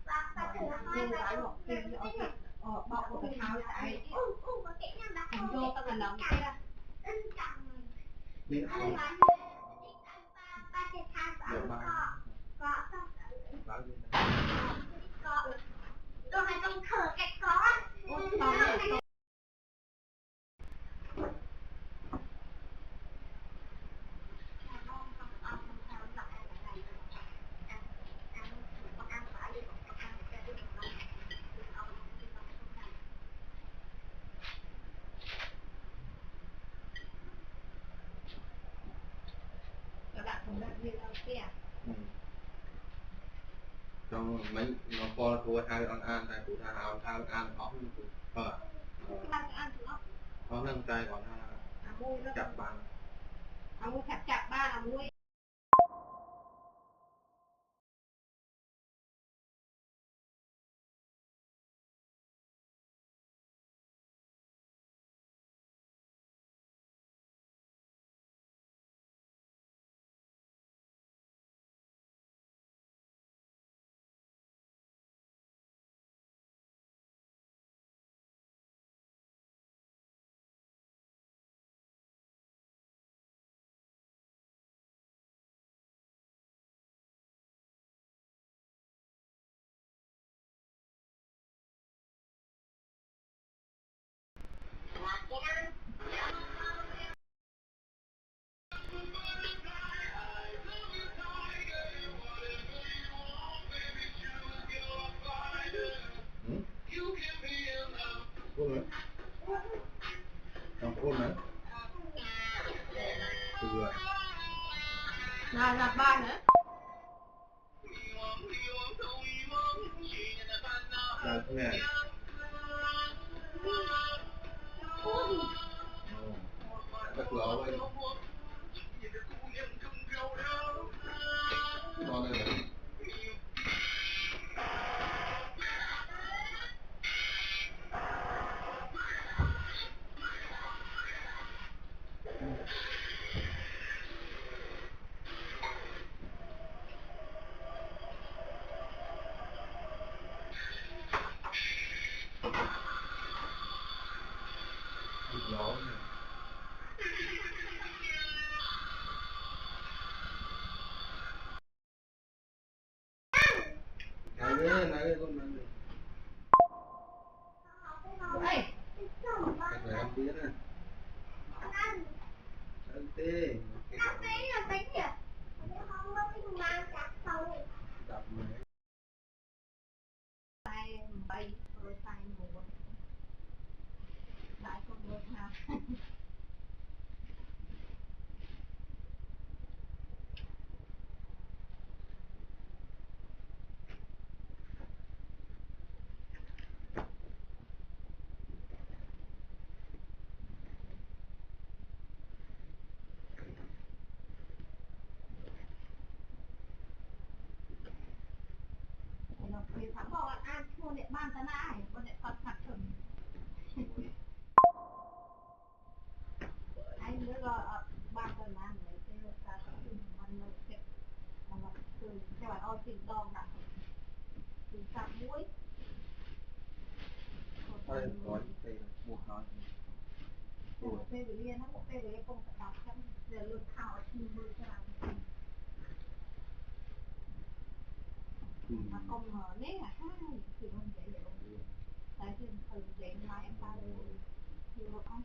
ba thử hai ba luộc tiền bọc của cái tháo chạy thành vô tao là nóng kia đi ăn ba cái tháo có tôi hay trong thở cái có trong mấy nó co thua hai ăn tại cụ thà ăn ốc có nâng tay còn chặt bàn chặt ba muối trong côn đấy là ba nữa nghe bắt lỗ vậy con này lỗ này này con này phải ăn tía này ăn tê đập máy bay rồi tay một đại con một ha thì thắng bảo là ăn thua điện ban ta lại con điện phật thật thừng anh nữa là ban tuần ăn lấy cái ta ăn nó sẽ là từ cái bài ôi tìm đòn đặt từ sạc mũi đây có cái một nói một cây với liên một cây với không phải đọc trong giờ lương thảo thì mưa cho làm mà không ngờ đấy là hai thì không dễ hiểu tại vì từ dậy mai em ta thì một con